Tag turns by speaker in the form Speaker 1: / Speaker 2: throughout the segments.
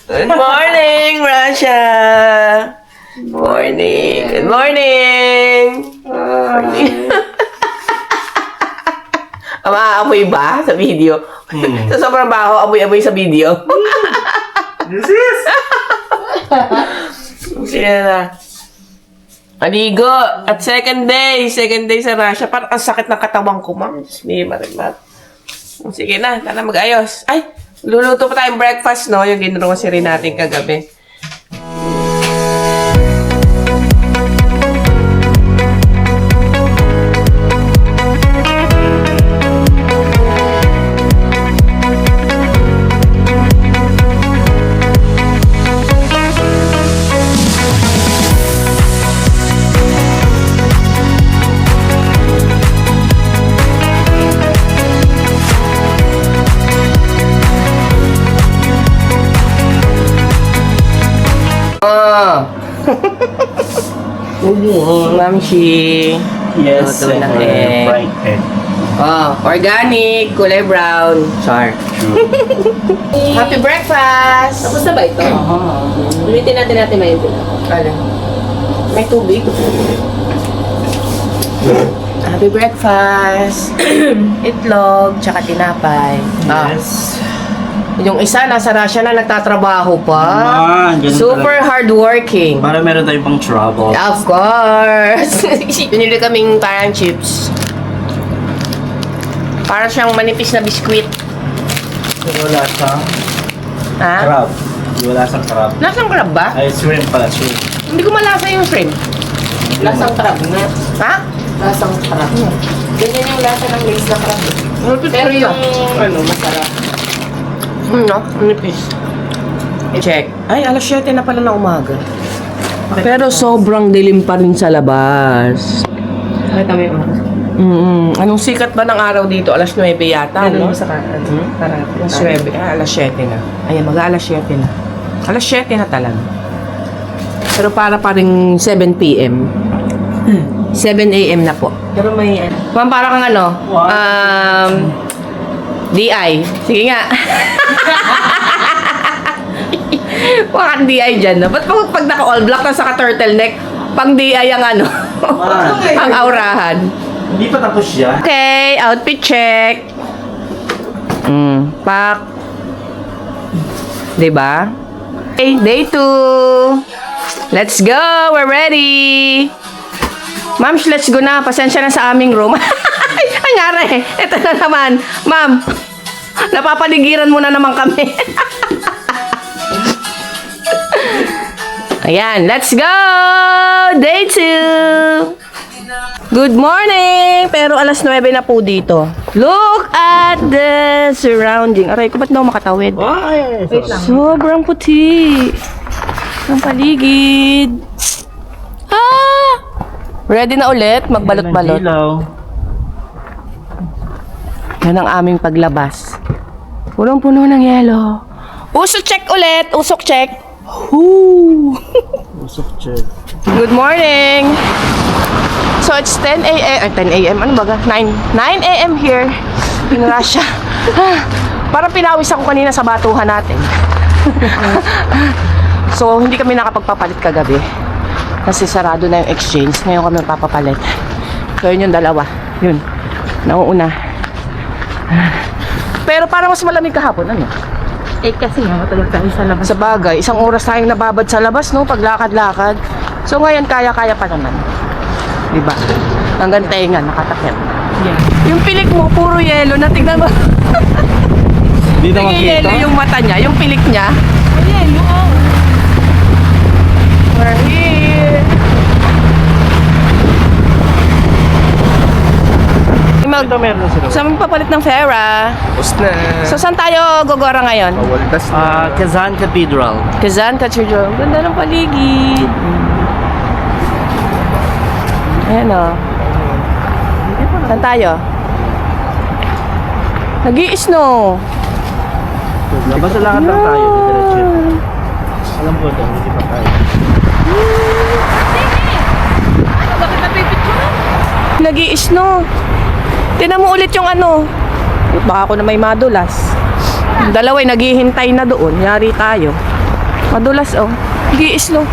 Speaker 1: Good morning, Russia! Good morning! Good morning! Maamoy ba sa video? Sa sobrang baho, amoy-amoy sa video.
Speaker 2: This is...
Speaker 1: Sige na. Aligo! At second day sa Russia. Parang ang sakit ng katawan ko, ma'am. Hindi, marimat. Sige na, tara mag-ayos. Ay, luluto pa tayong breakfast, no? Yung ginuro si rin natin kagabi. Mamshi.
Speaker 2: Yes,
Speaker 1: Luto ng egg.
Speaker 2: fried egg.
Speaker 1: Oh, organic, kulay brown. Char. Happy breakfast!
Speaker 3: Tapos na ba ito? Ulitin natin may ito.
Speaker 1: Ano? May tubig. Happy breakfast! Itlog, tsaka tinapay.
Speaker 2: Yes.
Speaker 1: Yung isa, nasa Russia na nagtatrabaho pa.
Speaker 2: Ganun
Speaker 1: Super
Speaker 2: talaga.
Speaker 1: hardworking.
Speaker 2: Para meron tayong pang trouble.
Speaker 1: Of course! Pinili kaming parang chips. Para siyang manipis na biskwit.
Speaker 2: Wala siyang
Speaker 1: Ha?
Speaker 2: crab. Wala siyang crab.
Speaker 1: Lasang crab ba?
Speaker 2: Ay, shrimp pala, shrimp.
Speaker 1: Hindi ko malasa yung shrimp.
Speaker 3: Lasang crab nga.
Speaker 1: Ha?
Speaker 3: Lasang crab. Ganyan yung lasa ng lace na crab. Pero yung masarap.
Speaker 1: No? Manipis. Check. Ay, alas 7 na pala ng umaga. Pero sobrang dilim pa rin sa labas.
Speaker 3: Nakita mo yung oras.
Speaker 1: Anong sikat ba ng araw dito? Alas 9 yata, no?
Speaker 3: Sa kanan.
Speaker 1: Alas 9. Alas 7 na. Ayan, mag-alas 7 na. Alas 7 na talaga. Pero para pa rin 7 p.m. 7 a.m. na po.
Speaker 3: Pero may
Speaker 1: Ma'am, para kang ano? DI. Sige nga. Wakang DI dyan, no? Ba't pag naka-all black na saka turtleneck, pang DI ang ano? Ang aurahan.
Speaker 2: Hindi pa tapos siya.
Speaker 1: Okay, outfit check. Pak. Diba? Okay, day 2. Let's go! We're ready! Ma'am, let's go na. Pasensya na sa aming room. Ay, ngare. Ito na naman. Ma'am, napapaligiran mo na naman kami. Ayan, let's go! Day 2! Good morning! Pero alas 9 na po dito. Look at the surrounding. Aray ko, ba't na ako makatawid?
Speaker 2: Ay,
Speaker 1: Sobrang puti. Ang paligid. Ah! Ready na ulit? Magbalot-balot. Yan ang aming paglabas. Punong-puno ng yelo. Usok check ulit. Usok check. Whoo!
Speaker 2: Usok check.
Speaker 1: Good morning! So it's 10 a.m. 10 a.m. Ano ba? 9 a.m. here in Russia. Parang pinawis ako kanina sa batuhan natin. So hindi kami nakapagpapalit kagabi. Kasi sarado na yung exchange. Ngayon kami papapalit. So yun yung dalawa. Yun. Nauuna. Pero parang mas malamig kahapon. Ano?
Speaker 3: kasi nga matagal tayo sa labas.
Speaker 1: Sa bagay, isang oras tayong nababad sa labas, no? Paglakad-lakad. So ngayon, kaya-kaya pa naman. Diba? Hanggang tenga, nakatakip.
Speaker 3: Yeah.
Speaker 1: Yung pilik mo, puro yelo. Natignan mo.
Speaker 2: Hindi na
Speaker 1: Sige, yelo
Speaker 2: makita.
Speaker 1: yung mata niya, yung pilik niya.
Speaker 3: Yelo,
Speaker 1: We're here.
Speaker 2: Ito meron na sila.
Speaker 1: Sa magpapalit ng Fera.
Speaker 2: Tapos na.
Speaker 1: So, saan tayo gogora ngayon?
Speaker 2: Kazan Cathedral.
Speaker 1: Kazan, Cathedral. Ganda ng paligid. Ayan o. Saan tayo? Nag-i-snow.
Speaker 2: Basta lakad lang tayo. Diretso. Alam ko ito, hindi pa tayo.
Speaker 3: bakit napipicture?
Speaker 1: Nag-i-snow. Tinan mo ulit yung ano. Baka ako na may madulas. Yung dalawa'y naghihintay na doon. Yari tayo. Madulas, oh. Hindi, slow.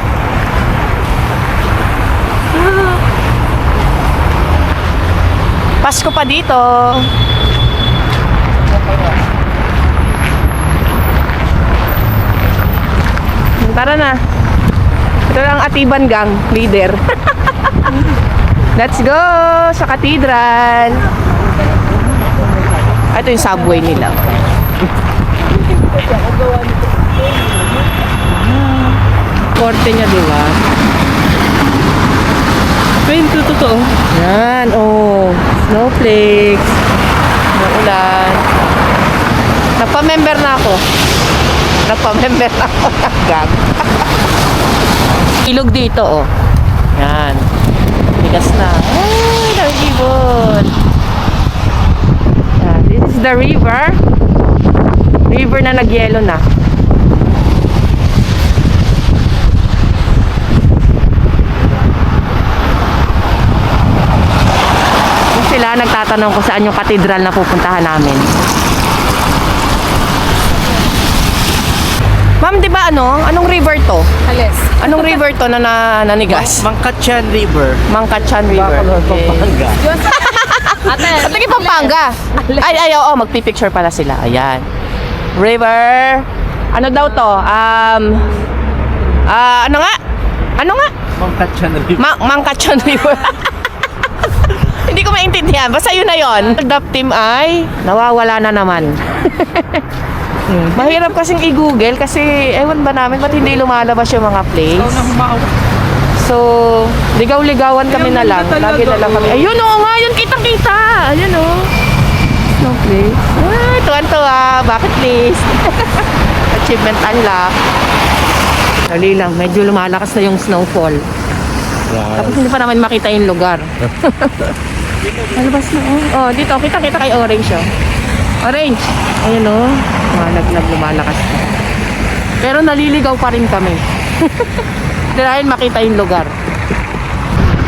Speaker 1: Pasko pa dito. Tara na. Ito lang Atiban Gang, leader. Let's go sa cathedral. Ito yung subway nila. Korte niya, di ba?
Speaker 3: Ito, totoo.
Speaker 1: Yan, oh. Snowflakes. Naulan. Nagpa-member na ako. Nagpa-member na ako ng gang. Ilog dito, oh. Yan. Bigas na. Ay, nagibon. Yan. This is the river. River na nagyelo na. Sila nagtatanong kung saan yung cathedral na pupuntahan namin. Ma'am, di ba anong river to?
Speaker 3: Ales.
Speaker 1: Anong river to na nanigas?
Speaker 2: Mangkatchan River.
Speaker 1: Mangkatchan River.
Speaker 2: Pampanga.
Speaker 3: Ate,
Speaker 1: At lagi Pampanga. Ay, oo, magpipicture pala sila. Ayan. River. Ano daw to? Ano nga? Ano nga?
Speaker 2: Mangkatchan River.
Speaker 1: Mangkatchan River. Hindi ko maintindihan. Basta yun na yun. The team ay nawawala na naman. Mahirap kasing i-google kasi ewan ba namin ba't hindi lumalabas yung mga place. So, ligaw-ligawan kami na lang. Lagi na lang kami. Ayun, oo nga, yun kitang-kita. Ayun, oh. Snowflake. Ay, tuwan-tuwa. Bucket list. Achievement unlock. Dali lang, medyo lumalakas na yung snowfall. Tapos hindi pa naman makita yung lugar. Malabas na, oh. Oh, dito, kita-kita kay Orange, oh. Orange. Ayun, oh. Malaglag, lumalakas na. Pero naliligaw pa rin kami. Dahil makita yung lugar.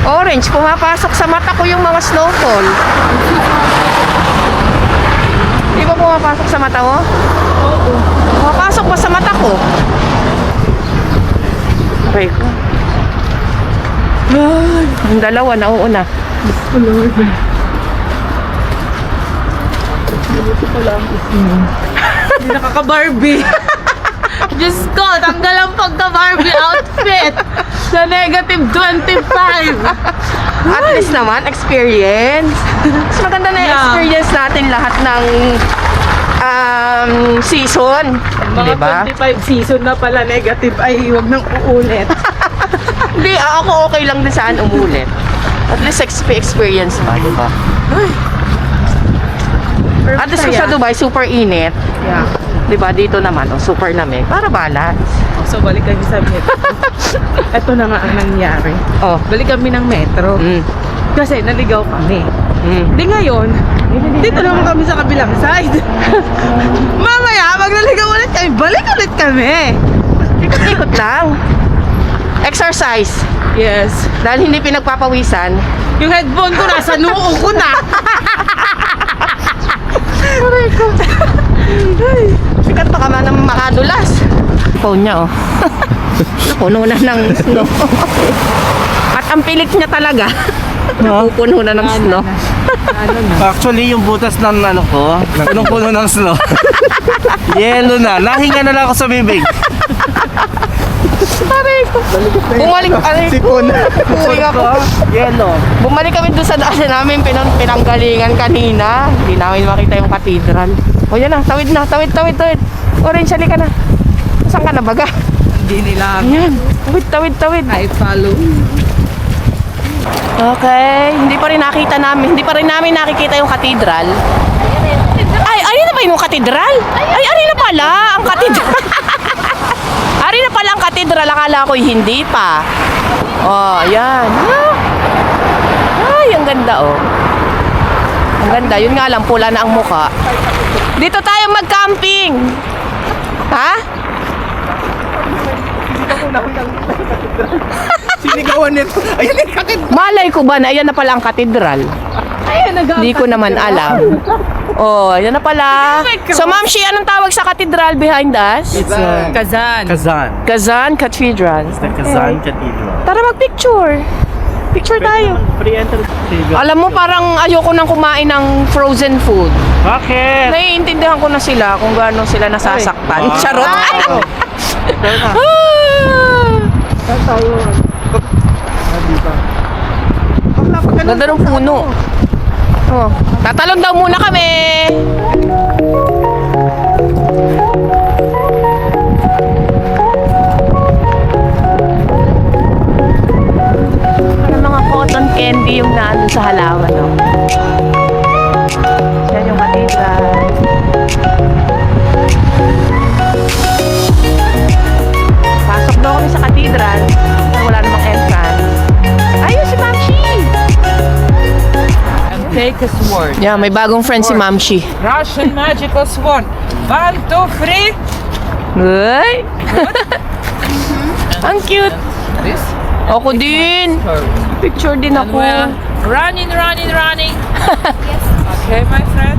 Speaker 1: Orange, pumapasok sa mata ko yung mga snowfall. Di ba pumapasok sa mata mo? Oo. Pumapasok pa sa mata ko. Okay ko. Yung dalawa, nauuna.
Speaker 3: Hindi nakaka-Barbie. Diyos ko, tanggal ang pagka-Barbie outfit sa negative 25.
Speaker 1: At least naman, experience. Mas maganda na yung
Speaker 3: Yeah.
Speaker 1: experience natin lahat ng season.
Speaker 3: Mga
Speaker 1: Diba?
Speaker 3: 25 season na pala negative ay huwag nang uulit.
Speaker 1: Hindi, ako okay lang din saan umulit. At least experience pa, di ba? At least sa Dubai, super init.
Speaker 3: Yeah.
Speaker 1: Di ba? Dito naman, super lamig. Para balance.
Speaker 3: So balik kami sa metro. Ito na nga ang nangyari.
Speaker 1: Oh.
Speaker 3: Balik kami ng metro.
Speaker 1: Mm.
Speaker 3: Kasi naligaw kami.
Speaker 1: Mm.
Speaker 3: Di ngayon, dito naman kami sa kabilang side. Mamaya, pag naligaw ulit kami, balik ulit kami.
Speaker 1: Ikot-ikot lang. Exercise.
Speaker 3: Yes.
Speaker 1: Dahil hindi pinagpapawisan.
Speaker 3: Yung headphone ko nasa noo ko na.
Speaker 1: Aray ko. Sikat pa ka man ng makadulas. Phone niya, oh. Puno na ng snow. At ang pilik niya talaga. Pupuno na ng snow.
Speaker 3: Ano na?
Speaker 2: Actually, yung butas ng ano ko, punong-puno ng snow. Yelo na. Nahinga na lang ako sa bibig.
Speaker 1: Aray ko. Bumalik, aray ko. Bumalik ako.
Speaker 2: Yelo.
Speaker 1: Bumalik kami doon sa daan namin pinanggalingan kanina. Hindi namin makita yung cathedral. O yan na, tawid na, tawid. Orange, halika na. Saan ka na baga?
Speaker 3: Hindi nila
Speaker 1: Ayan, tawid.
Speaker 3: I follow.
Speaker 1: Okay, hindi pa rin namin nakikita yung cathedral. Ay, ari na ba yung cathedral? Ay, ari na pala ang cathedral. Ari na pala ang cathedral, akala ko hindi pa. Oh, ayan. Ay, ang ganda, oh. Ang ganda, yun nga lang, pula na ang mukha. Dito tayo mag-camping. Ha?
Speaker 2: Sinigawan nito. Ayun yung kakit.
Speaker 1: Malay ko ba na ayan na pala ang cathedral?
Speaker 3: Ayun,
Speaker 1: Hindi ko naman alam. Oh, yan na pala. So, Ma'am Shi, anong tawag sa cathedral behind us?
Speaker 2: It's
Speaker 3: Kazan.
Speaker 2: Kazan.
Speaker 1: Kazan Cathedral.
Speaker 2: It's the Kazan Cathedral.
Speaker 1: Tara mag-picture. Picture tayo.
Speaker 2: Free entry.
Speaker 1: Alam mo, parang ayoko nang kumain ng frozen food.
Speaker 2: Bakit?
Speaker 1: Naiintindihan ko na sila kung gaano sila nasasaktan.
Speaker 2: Wow.
Speaker 1: Charot.
Speaker 2: Ito na.
Speaker 1: Ganda ng puno. Oh, tatalon daw muna kami. Parang mga cotton candy yung naandun sa halaman, no? Yan yung cathedral. Pasok daw kami sa cathedral. Wala namang entrance. Ayun si Ma'am Shi!
Speaker 3: Take a sword.
Speaker 1: Yeah, may bagong friend si Ma'am Shi.
Speaker 3: Russian magical sword. 1, 2, 3.
Speaker 1: Uy! Ang cute!
Speaker 3: This.
Speaker 1: Ako din! Picture din ako.
Speaker 3: Running. Okay, my friend.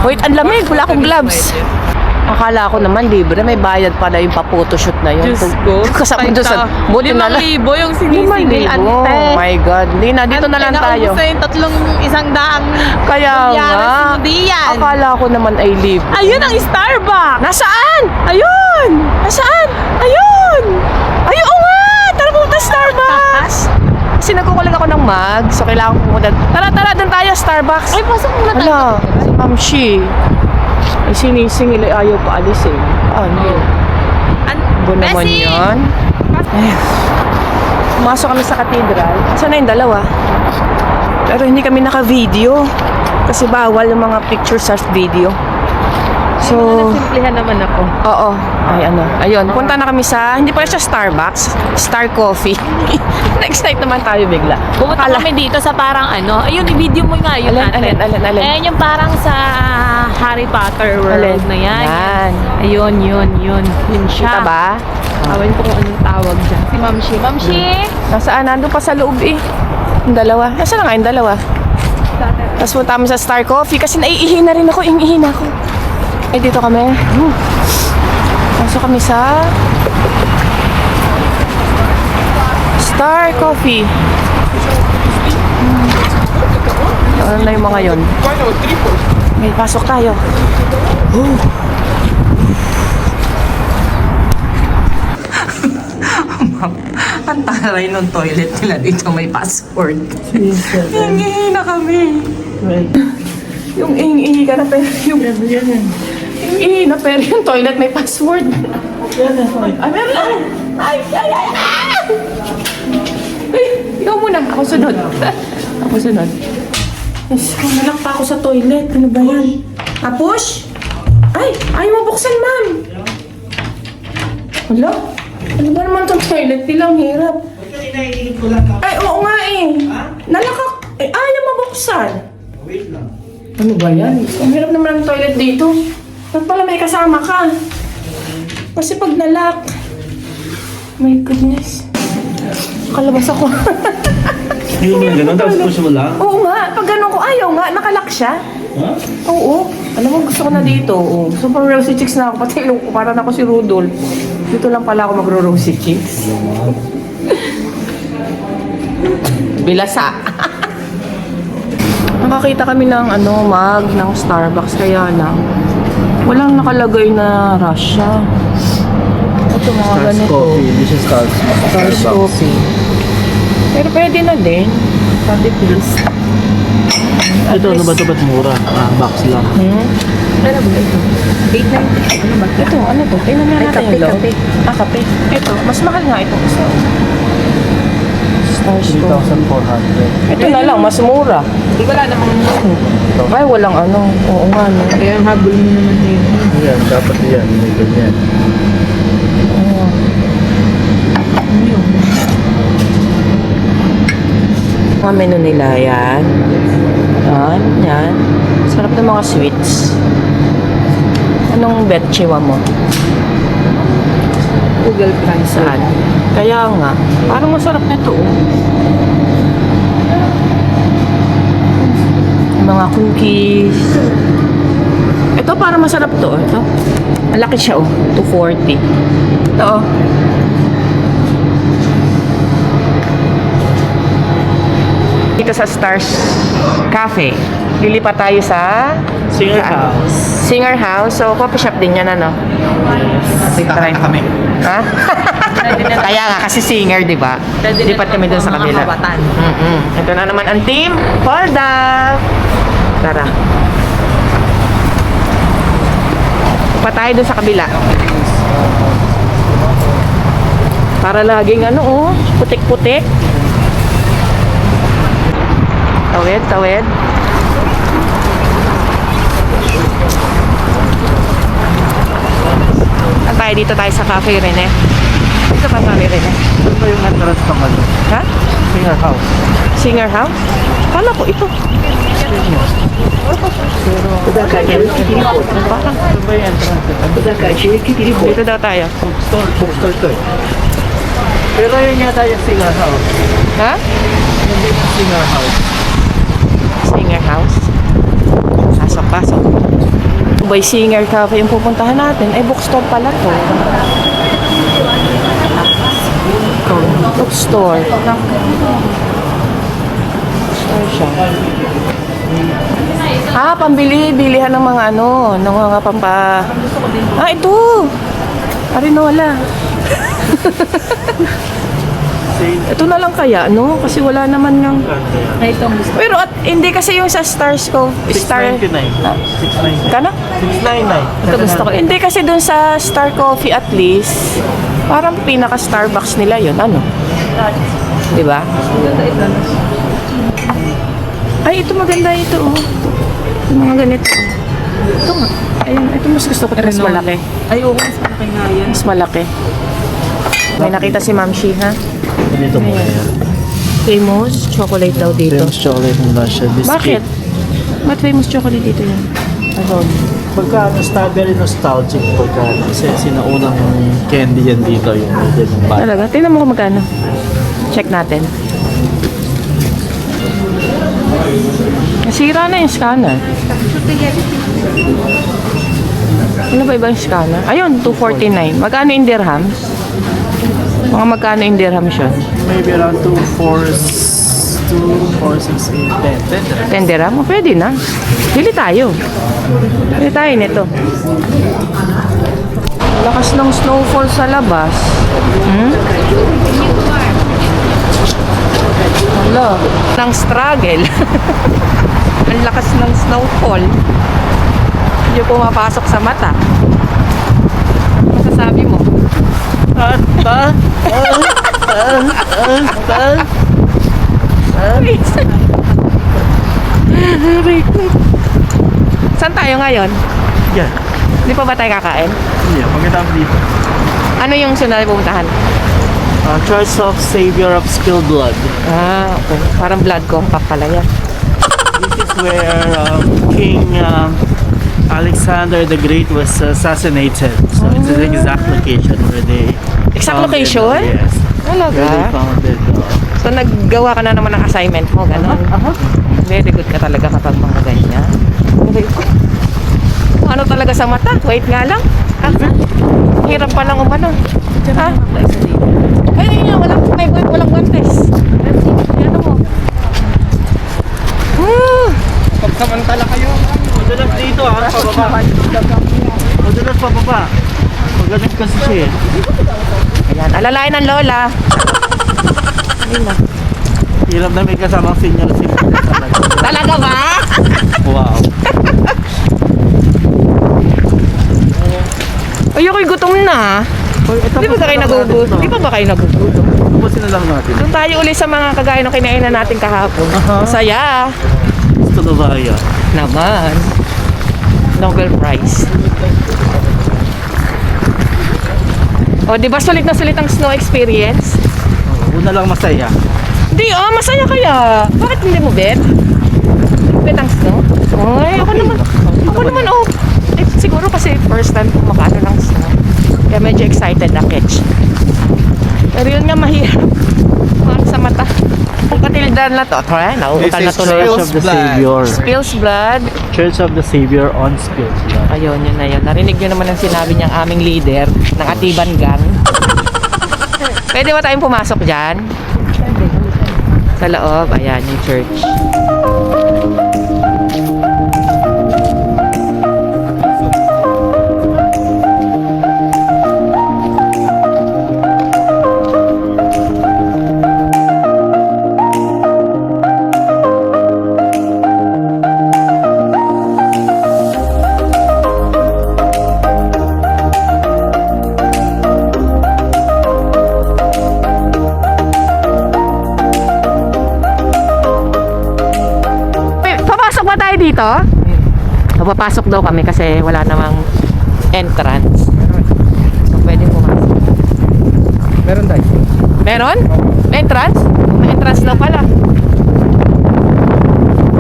Speaker 1: Wait, ang lamig. Wala akong gloves. Akala ko naman libre. May bayad pala yung pa-photoshoot na yun.
Speaker 3: Diyos ko.
Speaker 1: Kasama doon sa... Buti na lang.
Speaker 3: 5,000 yung
Speaker 1: 5,000.
Speaker 3: sinisigil, ante.
Speaker 1: Oh my God. Hindi na. Dito na lang tayo.
Speaker 3: Naubos na yung 300
Speaker 1: Kaya nga.
Speaker 3: Diyan.
Speaker 1: Akala ko naman ay libre.
Speaker 3: Ayun ang Starbucks.
Speaker 1: Nasaan?
Speaker 3: Ayun.
Speaker 1: Nasaan? Ayun! Ay, oo nga! Tara pumunta sa Starbucks! Kasi nagkukulang ako ng mug, so kailangan ko pumunta. Tara, doon tayo, Starbucks!
Speaker 3: Ay, pasok muna tayo.
Speaker 1: Ala, si Ma'am Shi. Ay, sinisingil ay ayaw pa alisin. Ano? Bo naman
Speaker 3: Messi!
Speaker 1: yan. Ay, pumasok kami sa cathedral. Saan na yung dalawa? Pero hindi kami naka-video. Kasi bawal yung mga pictures sa video. So,
Speaker 3: Simplihan naman ako.
Speaker 1: oo. Ay, ano. Ayun, punta na kami sa, hindi pala siya Starbucks, Star Coffee. Next night naman tayo bigla.
Speaker 3: Pumunta kami dito sa parang ano, ayun, i-video mo nga yun.
Speaker 1: Alin?
Speaker 3: Ayan yung parang sa Harry Potter world
Speaker 1: Alin?
Speaker 3: na yan.
Speaker 1: Yan.
Speaker 3: Ayun, yun. Yun siya.
Speaker 1: Kita ba?
Speaker 3: Awin ko kung anong tawag dyan. Si Ma'am Shi. Ma'am Shi!
Speaker 1: Nasaan? Nandun pa sa loob eh. Yung dalawa. Nasaan na nga yung dalawa? Tapos punta kami sa Star Coffee kasi naiihi na rin ako. Iihi na ako. Ay, dito kami. Pasok kami sa Star Coffee. Ano na yung mga yon? May pasok tayo. Ang taray ng toilet nila dito may password. Hingi na kami. Yung ihi ka na pero yung ihi na pero yung toilet may password. Ay, meron na. Ay. Ay, ikaw muna. Ako sunod. Yes, kumalak pa ako sa toilet. Ano ba yan? Push? Ay, ayaw mo buksan, ma'am. Wala? Ano ba naman itong toilet? Tilang hirap. Ay, oo nga eh. Nalakak. Eh, ayaw mabuksan.
Speaker 2: Wait lang.
Speaker 1: Ano ba yan? Ang hirap naman ang toilet dito. Ba't pala may kasama ka? Kasi pag nalak. My goodness. Kalabas ako.
Speaker 2: Hindi mo na ganun, tapos push mo lang.
Speaker 1: Oo nga. Pag ganun ko, ayaw nga. Nakalak siya.
Speaker 2: Ha?
Speaker 1: Oo. Alam mo, gusto ko na dito. Oo. Super rosy chicks na ako. Pati ilong ko. Parang ako si Rudolph. Dito lang pala ako magro-rosy chicks. Bilasa. Nakakita kami ng mug ng Starbucks. Kaya lang, walang nakalagay na Russia. Ito mga ganito.
Speaker 2: This is
Speaker 1: Stars Coffee. Pero pwede na din. Pati please.
Speaker 2: Ito, ano ba ito? Ba't mura? Box lang.
Speaker 1: Ano ba ito? 8.90. Ano ba? Ito, ano to? Tingnan nga natin yung loob. Kape. Ito, mas mahal nga ito isa. Stars Coffee.
Speaker 2: 3,400.
Speaker 1: Ito na lang, mas mura.
Speaker 3: Di wala namang
Speaker 1: Ay, walang ano. Oo nga, no.
Speaker 3: kaya habol mo naman yun.
Speaker 2: Yan, dapat yan. May ganyan.
Speaker 1: Mga menu nila, yan. Yan. Sarap ng mga sweets. Anong betchewa mo?
Speaker 3: Google Price.
Speaker 1: Saan? Kaya nga. Parang masarap nito, oh. Mga cookies. Ito, para masarap to. Ito. Malaki siya, oh. 240. Ito, oh. Dito sa Stars Cafe. Lilipat tayo sa
Speaker 2: Singer House.
Speaker 1: Singer House. So, coffee shop din yan, ano? Try.
Speaker 2: kami.
Speaker 1: Ha? Kaya nga, kasi singer, di ba? Lipat kami dun sa kabila. Ito na naman ang team. Hold up! Tara. Pa tayo dun sa kabila. Para laging ano, oh, putik-putik. Tawid, tawid. Tayo dito tayo sa Cafe Rene. Dito pa Cafe Rene.
Speaker 2: Ito pa yung entrance ng ano?
Speaker 1: Ha?
Speaker 2: Singer House.
Speaker 1: Singer House? Kala ko ito. Parang
Speaker 2: Ito ba yung entrance?
Speaker 1: dito daw tayo.
Speaker 2: Bookstore to eh. Pero yun yata yung Singer House.
Speaker 1: Ha?
Speaker 2: Singer House.
Speaker 1: Singer House. Pasok, pasok. By Singer Cafe yung pupuntahan natin. Ay, bookstore pala to. Bookstore. Bookstore siya. Ah, pambili. Bilihan ng mga ano. Ng mga pampa... Ah, ito! Arinola. Ito na lang kaya, no? Kasi wala naman ng... Pero at hindi kasi yung sa Stars ko... Star...
Speaker 2: 699.
Speaker 1: Ah,
Speaker 2: 699.
Speaker 1: Kano?
Speaker 2: 699.
Speaker 1: Ito gusto ko. Hindi kasi dun sa Star Coffee at least, parang pinaka-Starbucks nila yun. Ano? Di ba? Ay, ito maganda ito. Oh. Yung mga ganito. Ito nga. Ayun, ito mas gusto ko. Mas malaki.
Speaker 3: Ay, oo, mas malaki nga yan.
Speaker 1: Mas malaki. May nakita si Ma'am Shi, ha?
Speaker 2: Dito mo kaya.
Speaker 1: Famous chocolate daw dito.
Speaker 2: Famous chocolate muna siya.
Speaker 1: Bakit? Ba't famous chocolate dito yan?
Speaker 2: Ano, pagka very nostalgic pagka kasi sinaunang candy yan dito yung middle ng bata.
Speaker 1: Talaga? Tingnan mo kung magkano. Check natin. Nasira na yung scanner. Ano ba ibang scanner? Ayun, 249. Magkano in dirhams? Mga magkano in dirhams yun?
Speaker 2: Maybe around 2, 4, 6, 8, 10.
Speaker 1: 10 dirham? O, pwede na. Bili tayo. Bili tayo nito. Lakas ng snowfall sa labas. Hmm? Hala. Nang struggle. Ang lakas ng snowfall. Hindi pumapasok sa mata. Masasabi mo? Saan tayo ngayon?
Speaker 2: Yan.
Speaker 1: Di pa ba tayo kakain?
Speaker 2: Yeah, pagkatapos dito.
Speaker 1: Ano yung sunod na pupuntahan?
Speaker 2: Church of Savior of Spilled Blood.
Speaker 1: Ah, okay. Parang blood compact pala yan.
Speaker 2: This is where King Alexander the Great was assassinated. So it's the exact location where they
Speaker 1: Exact
Speaker 2: founded,
Speaker 1: location?
Speaker 2: Yes. Where they
Speaker 1: Talaga?
Speaker 2: founded.
Speaker 1: So, naggawa ka na naman ng assignment mo, gano'n? Very good ka talaga kapag mga ganyan. Very good. Ano talaga sa mata? Wait nga lang. Ah, hirap pa lang umano. Ha? Ay, walang guantes. Ano mo?
Speaker 2: Pagsamantala kayo. Madulas dito pababa. Madulas pababa. Magalit kasi siya eh.
Speaker 1: Ayan, alalayan ng lola. Ayun na.
Speaker 2: Hirap na may kasamang senior talaga.
Speaker 1: Talaga ba?
Speaker 2: Wow.
Speaker 1: Ay, ako'y gutom na. Di ba kayo nagugutom? Di ba kayo nagugutom?
Speaker 2: Tapusin na lang natin.
Speaker 1: Doon tayo uli sa mga kagaya ng kinainan natin kahapon. Masaya.
Speaker 2: Gusto na ba yan?
Speaker 1: Naman. Nobel Prize. O, di ba sulit na sulit ang snow experience?
Speaker 2: Una lang masaya.
Speaker 1: Hindi, masaya kaya. Bakit hindi mo, Bet? Bet ang snow? Ay, ako naman, eh, siguro kasi first time kong makaano ng snow. Kaya medyo excited na catch. Pero yun nga, mahirap. Mahal sa mata. Ang katildan na to. Tara, nauutal na tuloy.
Speaker 2: Church of the Savior.
Speaker 1: Spills blood.
Speaker 2: Church of the Savior on Spills Blood.
Speaker 1: Ayun, yun na yun. Narinig nyo naman ang sinabi niyang aming leader ng Atiban Gang. Pwede ba tayong pumasok dyan? Sa loob, ayan yung church. Papasok ba tayo dito? Papasok daw kami kasi wala namang entrance. So, pwede pumasok.
Speaker 4: Meron tayo.
Speaker 1: Meron? May entrance? May entrance daw pala.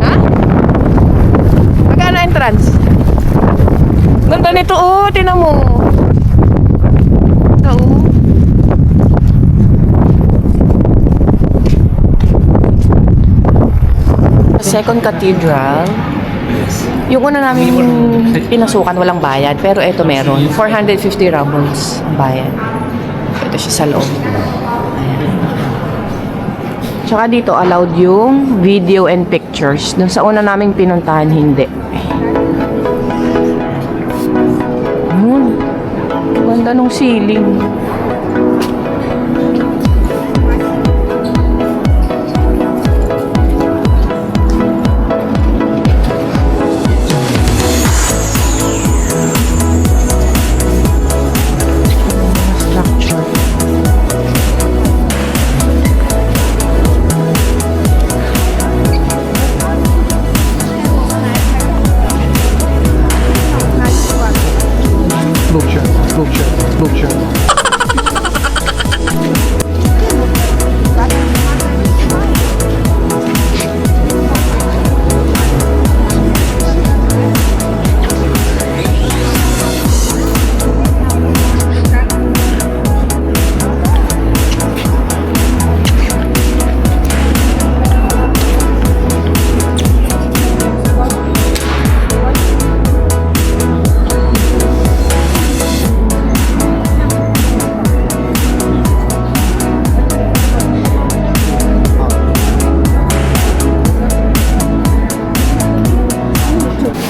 Speaker 1: Ha? Magkano entrance? Ganda nito, oh. Tinan mo. Ito, oh. Second Cathedral. Yung una namin pinasukan, walang bayad. Pero ito meron. 450 rubles ang bayad. Ito siya sa loob. Ayan. Tsaka dito, allowed yung video and pictures. Dun sa una naming pinuntahan, hindi. Yun. Ganda nung ceiling.
Speaker 4: Sculpture.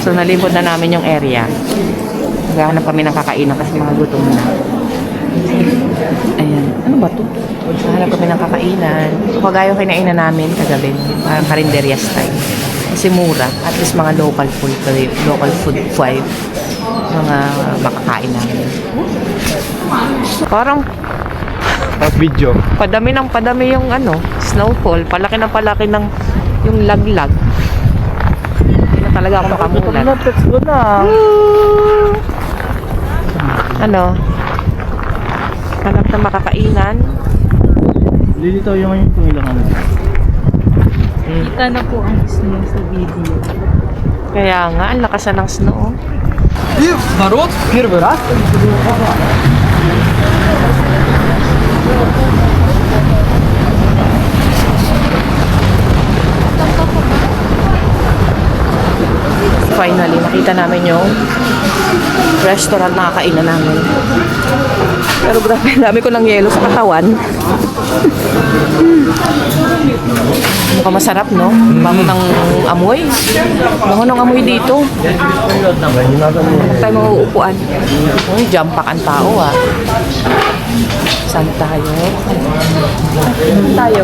Speaker 1: So, nalibot na namin yung area. Naghahanap kami ng kakainan kasi mga gutom na. Ayan. Ano ba to? Naghahanap kami ng kakainan. Kagaya yung kinainan namin kagabi. Parang karinderya style. Kasi mura. At least mga local food vibe. Mga makakain namin. Parang
Speaker 4: Video.
Speaker 1: padami ng padami yung snowfall. Palaki ng palaki ng yung laglag. Talaga ako makamulat.
Speaker 2: Let's go na.
Speaker 1: Ano? Hanap na makakainan.
Speaker 2: Dito yung ilang ano.
Speaker 3: Kita na po ang snow sa video.
Speaker 1: Kaya nga, ang lakas na ng snow.
Speaker 4: И народ первый раз.
Speaker 1: Finally, nakita namin yung restaurant na kakainan namin. Pero grabe, dami ko ng yelo sa katawan. Mukhang masarap, no? Bango ng amoy. Bango ng amoy dito. Huwag tayo mauupuan. Uy, jumpak ang tao, ah. Saan tayo? Saan tayo?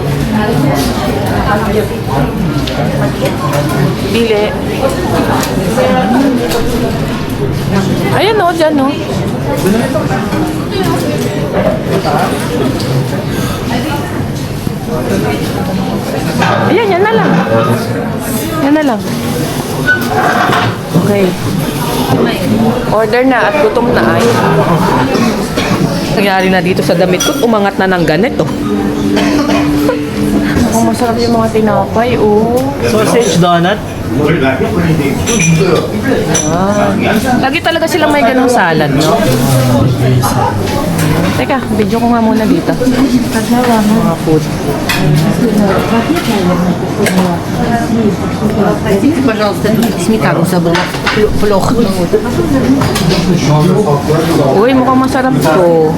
Speaker 1: Bili. Ayan, no? Dyan, no? Ayan, yan na lang. Yan na lang. Okay. Order na at gutom na ay. Nangyari na dito sa damit ko, umangat na ng ganito. Mukhang masarap yung mga tinapay, oh.
Speaker 2: Sausage donut.
Speaker 1: Ah. Lagi talaga silang may ganong salad, no? Teka, video ko nga muna dito. Mga food.
Speaker 3: Пожалуйста, сметану забыла. Плохо.
Speaker 1: Uy, mukhang masarap to.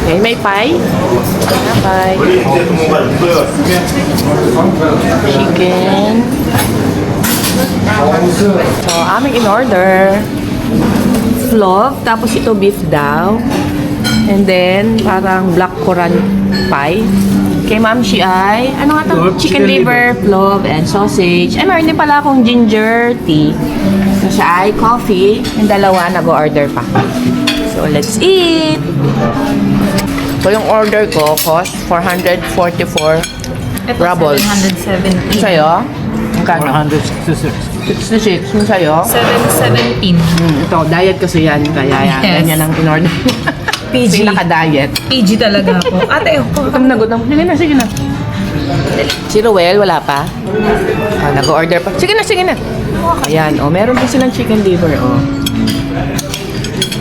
Speaker 1: Okay, may pie. Pie. Chicken. So, aming in-order. Vlog, tapos ito beef daw. And then, parang black currant pie. Kay Ma'am Shi ay, ano nga to? Chicken liver, vlog, and sausage. Ay, meron din pala akong ginger tea. So, siya ay coffee. Yung dalawa, nag-order pa. So, let's eat! So, yung order ko cost 444 rubles.
Speaker 3: 770.
Speaker 1: Sa'yo? Magkano?
Speaker 2: 466.
Speaker 1: 66. Yung sa'yo?
Speaker 3: 717.
Speaker 1: Ito, diet kasi yan. Kaya yan.
Speaker 3: Yes.
Speaker 1: Ganyan ang in-order.
Speaker 3: PG.
Speaker 1: Kasi naka-diet.
Speaker 3: PG talaga ako. Ate, ako.
Speaker 1: Gutom na gutom. Sige na, sige na. Si Ruel, wala pa? Nag-order pa. Sige na, sige na. Ayan, meron din silang chicken liver,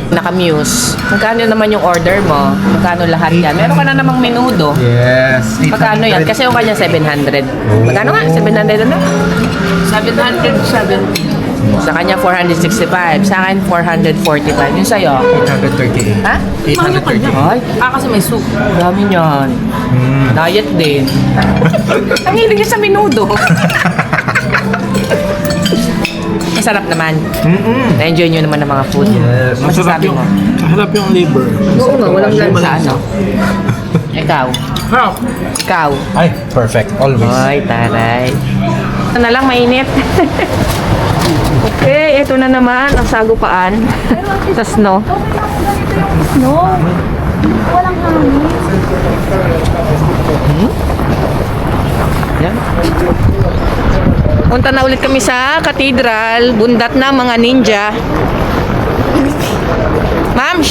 Speaker 1: Naka-muse. Magkano naman yung order mo? Magkano lahat yan? Meron ka na namang menudo.
Speaker 4: Yes.
Speaker 1: Magkano yan? Kasi yung kanya 700. Magkano nga? 700 ano?
Speaker 3: 770.
Speaker 1: Sa kanya 465. Sa akin 445. Yung sa'yo?
Speaker 4: 838.
Speaker 1: Ha?
Speaker 4: 838.
Speaker 1: Ay,
Speaker 3: Kasi may soup.
Speaker 1: dami niyan. Diet din. Ang hilig niya sa menudo. Masarap naman. Na-enjoy nyo naman ang mga food.
Speaker 4: Yes.
Speaker 1: Masasabi mo?
Speaker 2: Masarap yung liver.
Speaker 1: Oo nga, walang lansa, ano? Ikaw. Ikaw.
Speaker 4: Ay, perfect. Always.
Speaker 1: Ay, taray. Ito na lang, mainit. Okay, ito na naman ang sagupaan sa snow. Yan. Punta na ulit kami sa cathedral, bundat na mga ninja. Ma'am,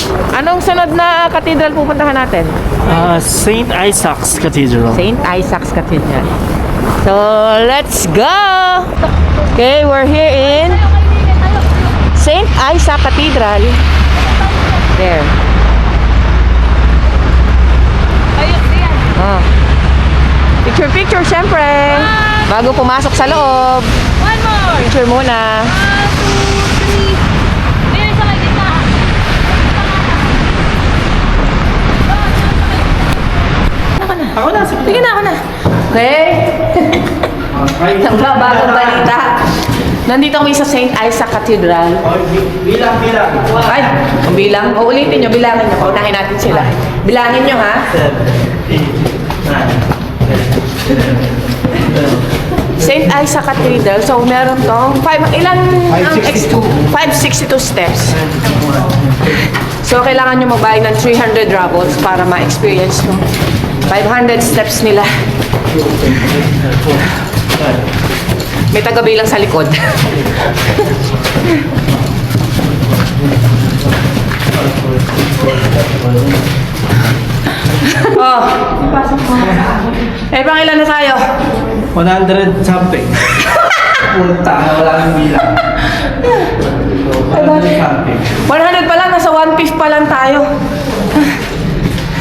Speaker 1: anong sunod na cathedral pupuntahan natin?
Speaker 2: St. Isaac's Cathedral.
Speaker 1: St. Isaac's Cathedral. So, let's go! Okay, we're here in St. Isaac Cathedral. There. Oh. Picture, picture, syempre. Bago pumasok sa loob.
Speaker 3: One more.
Speaker 1: Picture muna.
Speaker 3: 1, 2, 3. Meron sa gitna.
Speaker 2: Ako na, sige.
Speaker 1: Sige na, ako na. Okay. Nagbabagong balita. Nandito kami sa St. Isaac Cathedral.
Speaker 2: Bilang.
Speaker 1: Ay, ang bilang. O, ulitin nyo, bilangin nyo. Paunahin natin sila. Bilangin nyo, ha?
Speaker 2: 7, 8, 9.
Speaker 1: St. Isaac Cathedral. So, meron tong 562 steps. So, kailangan nyo magbayad ng 300 rubles para ma-experience nyo 500 steps nila. May taga-bilang sa likod. Oh, pasok mo. Eh, pang ilan na tayo?
Speaker 2: 100 something. Punta na wala nang bilang. 100 something.
Speaker 1: 100 pa lang, nasa 1/5 pa lang tayo.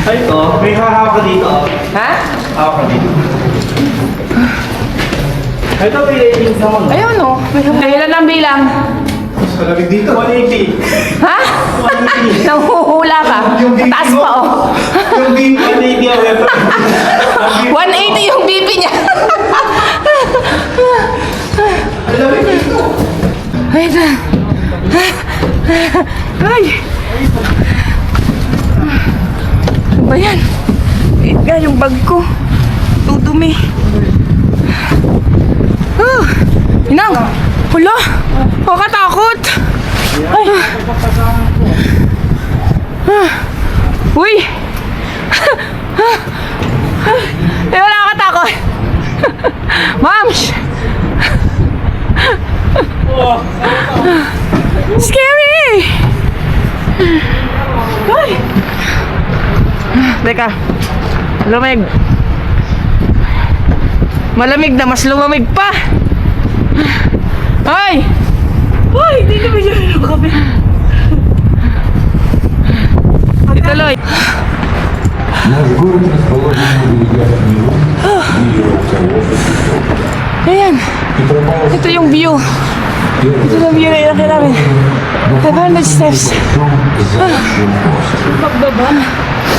Speaker 2: Ay, ito. May hahawak ka dito.
Speaker 1: Ha?
Speaker 2: Hawak ka dito. Ito, pilating sa mga.
Speaker 1: Ayun, oh. Ilan ang bilang?
Speaker 4: Malamig dito.
Speaker 2: 180.
Speaker 1: Ha?
Speaker 2: 180.
Speaker 1: Nahuhula ka. Taas pa, oh.
Speaker 2: Yung BP, 180 ang weapon.
Speaker 1: 180 yung BP niya.
Speaker 2: Malamig dito.
Speaker 1: Ay, na. Ay. Ano ba yan? Nga, yung bag ko. Tutumi. Inang! Hala! Makatakot! Ay! Uy! Eh, wala katakot! Mams! Scary! Ay! Teka. Lumig. Malamig na, mas lumamig pa. Ay! Ay, hindi na bigyan mo kami. tuloy.
Speaker 5: Наш город расположен на берегах Нила, ее руководство
Speaker 1: Ayan.
Speaker 5: Петропавловск
Speaker 1: Ito yung view. Ito yung view na inakit namin. 500 steps.
Speaker 5: заячьим мостом.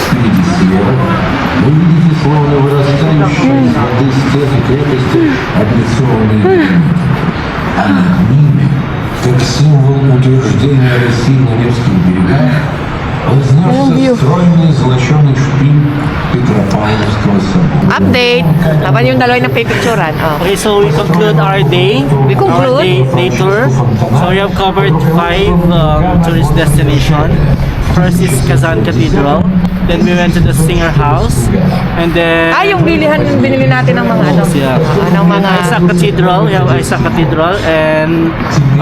Speaker 5: Впереди слева вы видите словно вырастающие из воды стены крепости, облицованные гранитом. А над ними, как символ утверждения России на Невских берегах, вознесся стройный золоченый шпиль Петропавловского собора.
Speaker 1: Update. Habang yung dalawa yung nagpipicturan. Oh.
Speaker 2: Okay, so we conclude our day.
Speaker 1: We conclude?
Speaker 2: Our day tour. So we have covered 5 tourist destinations. First is Kazan Cathedral. Then we went to the Singer House. And then...
Speaker 1: Yung binili natin ng mga ano.
Speaker 2: Yeah.
Speaker 1: Ng mga...
Speaker 2: Isa Cathedral. We have Isa Cathedral. And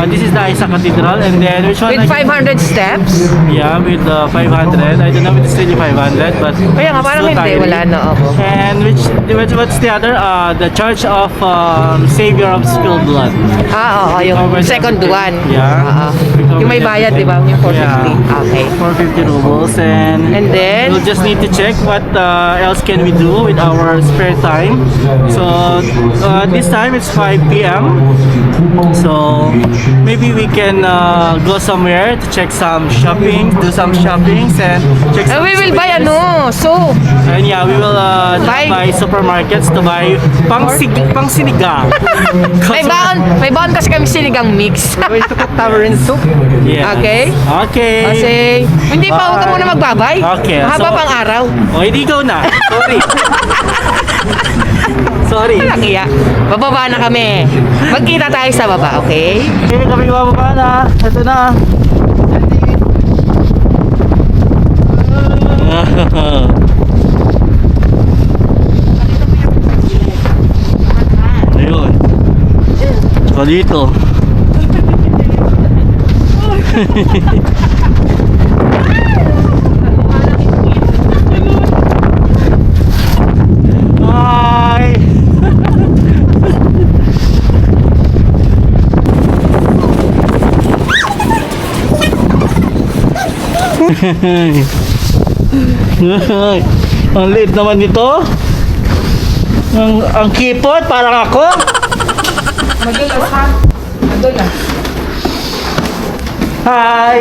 Speaker 2: this is the Isa Cathedral. And then which one?
Speaker 1: With 500 steps.
Speaker 2: Yeah, with 500. I don't know if it's really 500, but
Speaker 1: Kaya nga, parang
Speaker 2: so
Speaker 1: hindi.
Speaker 2: tiring.
Speaker 1: Wala na ako.
Speaker 2: And what's the other? The Church of Savior of Spilled Blood.
Speaker 1: Oo. Yung
Speaker 2: Over
Speaker 1: second
Speaker 2: there.
Speaker 1: one.
Speaker 2: Yeah.
Speaker 1: Oo. Yung may bayad, di ba? Yung 450.
Speaker 2: Yeah.
Speaker 1: Okay.
Speaker 2: 450 rubles. And
Speaker 1: then?
Speaker 2: we'll just need to check what else can we do with our spare time. So this time it's 5 p.m. So maybe we can go somewhere to check some shopping, do some shoppings, and check some
Speaker 1: We will buy
Speaker 2: souvenirs.
Speaker 1: soup.
Speaker 2: And yeah, we will
Speaker 1: Buy-
Speaker 2: buy supermarkets to buy pang sinigang.
Speaker 1: May baon kasi kami sinigang mix.
Speaker 2: Going to tamarind soup. Yeah.
Speaker 1: Okay.
Speaker 2: Okay.
Speaker 1: Kasi, hindi pa, huwag ka muna magbabay.
Speaker 2: Okay,
Speaker 1: Mahaba
Speaker 2: so-
Speaker 1: pang araw.
Speaker 2: O, hindi ikaw na. Sorry. Sorry.
Speaker 1: Walang iya. Bababa na kami. Magkita tayo sa baba, okay?
Speaker 2: Okay, kami bababa na. Ito na. Ayun. Tsaka dito. Hi! Ang liit naman nito. Ang kipot, parang ako.
Speaker 1: Magulas ha? Magulas.
Speaker 2: Hi!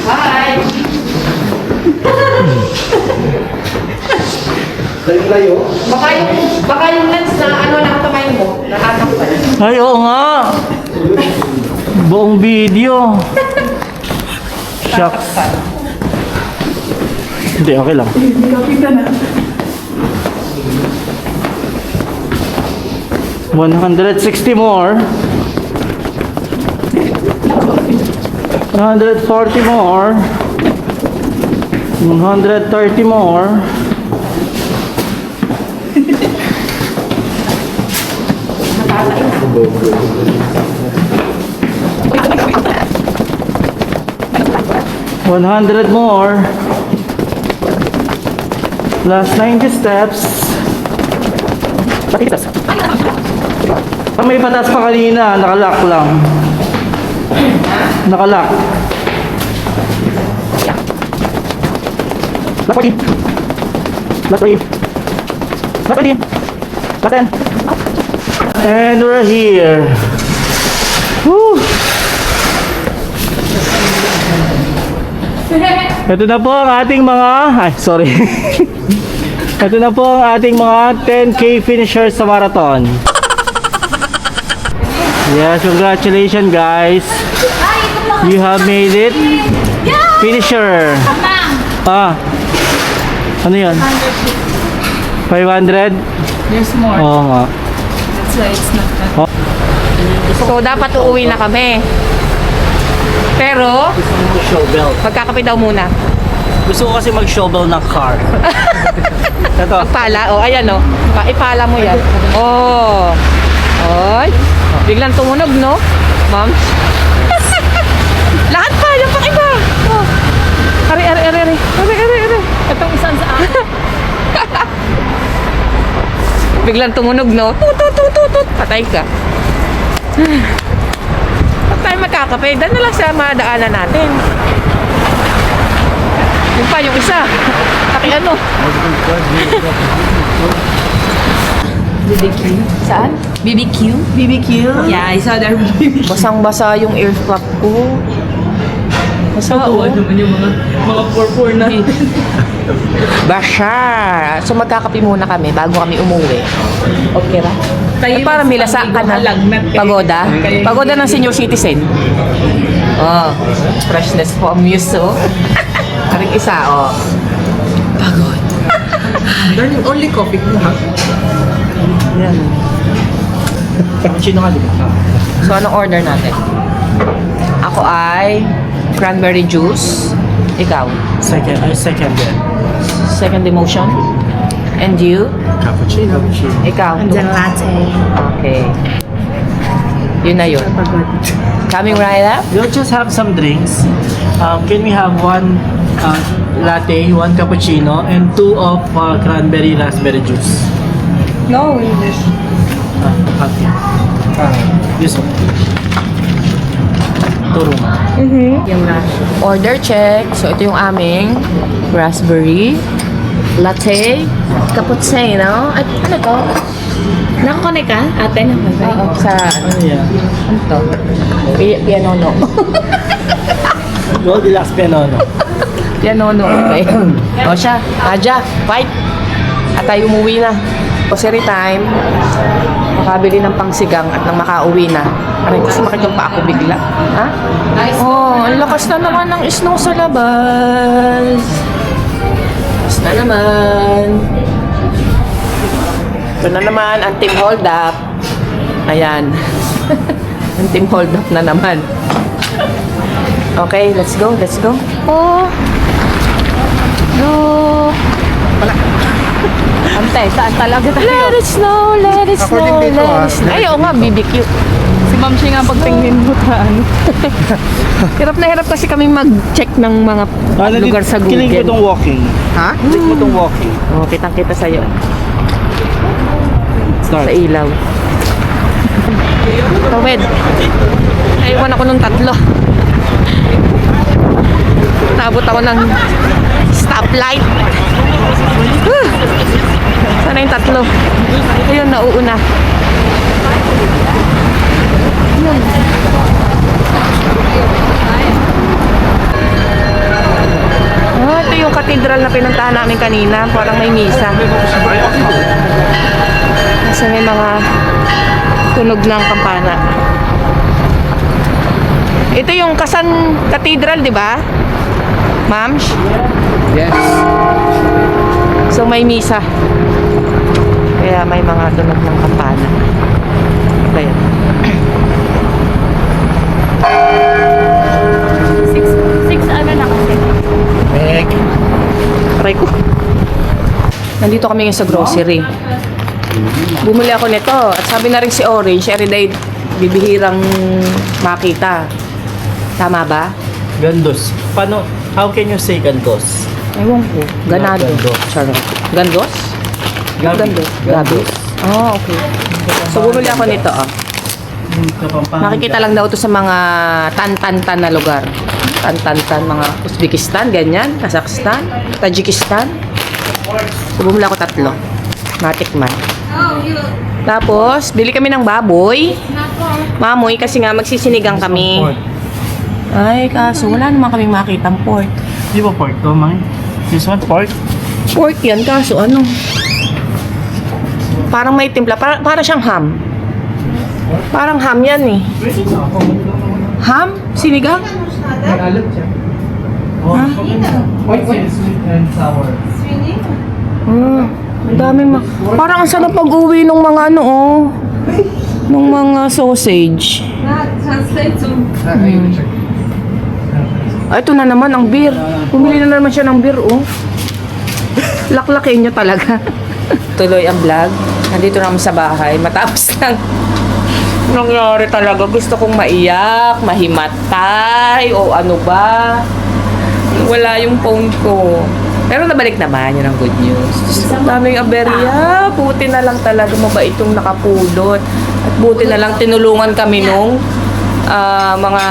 Speaker 1: Hi!
Speaker 4: Layo.
Speaker 1: Baka yung lens na ano lang kamay mo, nakatakpan.
Speaker 2: Ay, oo nga. Buong video. Shucks. Hindi, okay lang. 160 more. 140 more. 130 more. One 100 more. Last 90 steps. May patas pa kanina, nakalock lang. Nakalock. Lock 40. Lock 30. Lock 30. Lock 10. And we're here. Woo! Ito na po ang ating mga... Ay, sorry. Ito na po ang ating mga 10K finishers sa marathon. Yes, congratulations guys. You have made it. Finisher. Ano yan? 500?
Speaker 3: There's more.
Speaker 2: Oo nga.
Speaker 3: That's why it's not that.
Speaker 1: So, dapat uuwi na kami. Pero,
Speaker 2: Shovel.
Speaker 1: magkakape daw muna.
Speaker 2: Gusto ko kasi mag-shovel ng car. Ito.
Speaker 1: Pala, ayan Ipala mo yan. Oy. Biglang tumunog, no? Ma'am? Lahat pa! Yan pa iba! Oh. Ari.
Speaker 3: Itong isang sa akin.
Speaker 1: Biglang tumunog, no? Tut. Patay ka. Pag tayo magkakape, doon na lang sa madaanan natin. Yung pa, yung isa. Taki ano?
Speaker 3: BBQ. Saan? BBQ?
Speaker 1: BBQ?
Speaker 3: Yeah, I saw that BBQ.
Speaker 1: Basang-basa yung earplug ko. Basa, oh.
Speaker 3: naman yung mga purpur na.
Speaker 1: Basa. So magkakape muna kami bago kami umuwi. Okay ba?
Speaker 3: Tayo
Speaker 1: Parang may lasa ka na. Pagoda? Pagoda ng senior citizen. Oh, freshness po ang muse, oh. Aring isa, oh. Pagod.
Speaker 3: Darling, only coffee ko ha?
Speaker 1: Yan.
Speaker 2: Cappuccino ka, di ba?
Speaker 1: So, anong order natin? Ako ay cranberry juice. Ikaw?
Speaker 2: Second then.
Speaker 1: Second emotion. And you?
Speaker 2: Cappuccino.
Speaker 1: Ikaw?
Speaker 3: latte.
Speaker 1: Okay. Yun na yun. Coming right up?
Speaker 2: We'll just have some drinks. Can we have one latte, one cappuccino, and 2 of cranberry raspberry juice?
Speaker 3: No, English.
Speaker 2: Okay. This one. Turo mo.
Speaker 3: Yung rush.
Speaker 1: Order check. So, ito yung aming raspberry latte cappuccino. At ano to?
Speaker 3: Nakakonek ka? Ate, nakakonek.
Speaker 1: Oo, sa
Speaker 2: Ano yan?
Speaker 1: ano to? Pianono.
Speaker 2: Goldilocks pianono.
Speaker 1: Pianono, okay. O siya, Aja, fight. At tayo umuwi na. Grocery time. Makabili ng pangsigang at nang makauwi na. Aray, kasi makikita pa ako bigla. Ha? Oh, ang lakas na naman ng snow sa labas. Lakas na naman. Ito na naman, ang team hold up. Ayan. Ang team hold up na naman. Okay, let's go. Oh. Look. Ante, saan talaga tayo? Let it snow.
Speaker 4: According dito,
Speaker 1: Ay, oo nga, BBQ.
Speaker 3: Si Ma'am Shi nga pagtingin mo ano.
Speaker 1: Hirap na hirap kasi kami mag-check ng mga lugar sa Google.
Speaker 2: Kilig mo itong walking.
Speaker 1: Ha?
Speaker 2: Kilig mo itong walking.
Speaker 1: Oh, kitang-kita sa'yo.
Speaker 2: Start.
Speaker 1: Sa ilaw. Tawid. Naiwan ako nung 3. Naabot ako ng stoplight. Sana yung 3. Ayun, nauuna. Yun. Ito yung cathedral na pinuntahan namin kanina. Parang may misa. Kasi may mga tunog ng kampana. Ito yung Kasan Cathedral, di ba? Ma'ams?
Speaker 4: Yes.
Speaker 1: So may misa. Kaya may mga tunog ng kampana. Ayan.
Speaker 3: 6 ano na kasi?
Speaker 2: Meg.
Speaker 1: Aray ko. Nandito kami ngayon sa grocery. Bumili ako nito. At sabi na rin si Orange, everyday bibihirang makita. Tama ba?
Speaker 2: Gandos. Paano? How can you say gandos?
Speaker 1: Ewan ko. Ganado.
Speaker 2: Gandos.
Speaker 1: Charot. Gandos? Gandos. Gabi. Oh, okay. So, bumili ako nito, oh. Makikita lang daw ito sa mga tan-tan-tan na lugar. Tan-tan-tan, mga Uzbekistan, ganyan, Kazakhstan, Tajikistan. So, bumili ako 3. Matikman. Tapos, bili kami ng baboy. Mamoy, kasi nga magsisinigang kami. Ay, kaso wala naman kami makitang pork.
Speaker 2: Di ba pork to, Mang? This one, pork?
Speaker 1: Pork yan, kaso ano? Parang may timpla. Para siyang ham. Parang ham yan eh. Ham? Sinigang?
Speaker 2: White sweet and sour.
Speaker 1: Ang daming parang ang sarap pag-uwi ng mga ano oh. Ng mga sausage. Ito na naman ang beer. Pumili na naman siya ng beer oh. Laklakin nyo talaga. Tuloy ang vlog. Nandito naman sa bahay. Matapos lang nangyari talaga. Gusto kong maiyak, mahimatay, o ano ba. Wala yung phone ko. Pero nabalik naman, yun ang good news. Ang daming aberya. Buti na lang talaga mabait yung nakapulot. At buti na lang tinulungan kami nung mga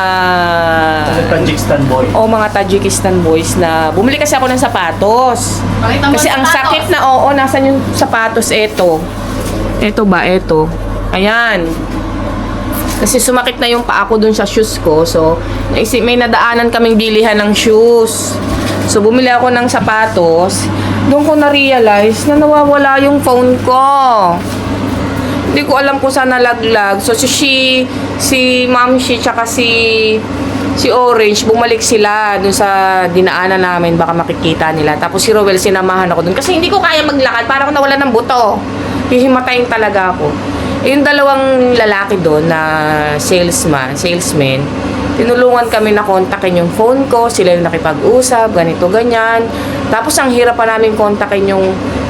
Speaker 2: Tajikistan boy.
Speaker 1: o mga Tajikistan boys na bumili kasi ako ng sapatos.
Speaker 3: Pakita mo
Speaker 1: Kasi ang
Speaker 3: sapatos.
Speaker 1: sakit na nasan yung sapatos eto. Eto ba? Eto. Ayan. Kasi sumakit na yung paa ko dun sa shoes ko. So, may nadaanan kaming bilihan ng shoes. So, bumili ako ng sapatos. Doon ko na-realize na nawawala yung phone ko. Hindi ko alam kung saan nalaglag. So, si Ma'am Shi, tsaka si Orange, bumalik sila dun sa dinaanan namin. Baka makikita nila. Tapos si Rowel, sinamahan ako dun. Kasi hindi ko kaya maglakad. Parang ako nawala ng buto. Hihimatayin talaga ako. Yung dalawang lalaki doon na salesman, tinulungan kami na kontakin yung phone ko, sila yung nakipag-usap, ganito, ganyan. Tapos ang hirap pa namin kontakin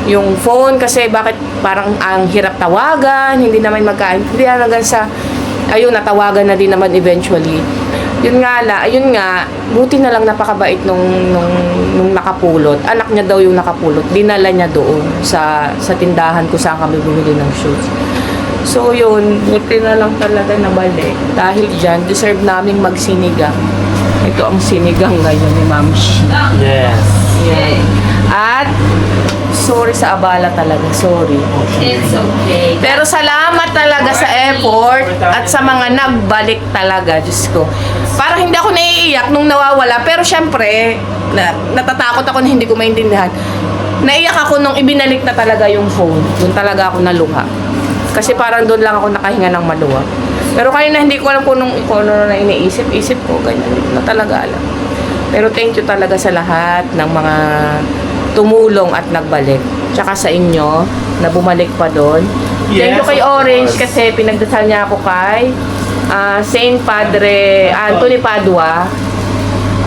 Speaker 1: yung phone kasi bakit parang ang hirap tawagan, hindi naman magkaintindihan hanggang sa, ayun, natawagan na din naman eventually. Ayun nga, buti na lang napakabait nung nakapulot. Anak niya daw yung nakapulot. Dinala niya doon sa tindahan ko saan kami bumili ng shoes. So yun, buti na lang talaga nabalik. Dahil dyan, deserve naming magsinigang. Ito ang sinigang ngayon ni Ma'am Shi.
Speaker 2: Yes.
Speaker 1: Yan. At, sorry sa abala talaga, sorry.
Speaker 3: It's okay.
Speaker 1: Pero salamat talaga sa effort at sa mga nagbalik talaga, Diyos ko. Parang hindi ako naiiyak nung nawawala, pero syempre, natatakot ako na hindi ko maintindihan. Naiyak ako nung ibinalik na talaga yung phone. Doon talaga ako naluha. Kasi parang doon lang ako nakahinga ng maluwag. Pero kaya na hindi ko alam kung ano na iniisip ko, ganyan. Hindi ko na talaga alam. Pero thank you talaga sa lahat ng mga tumulong at nagbalik. Tsaka sa inyo, na bumalik pa doon. Thank you kay
Speaker 2: Yes, of
Speaker 1: Orange
Speaker 2: course.
Speaker 1: kasi pinagdasal niya ako kay Saint Padre Anthony Padua.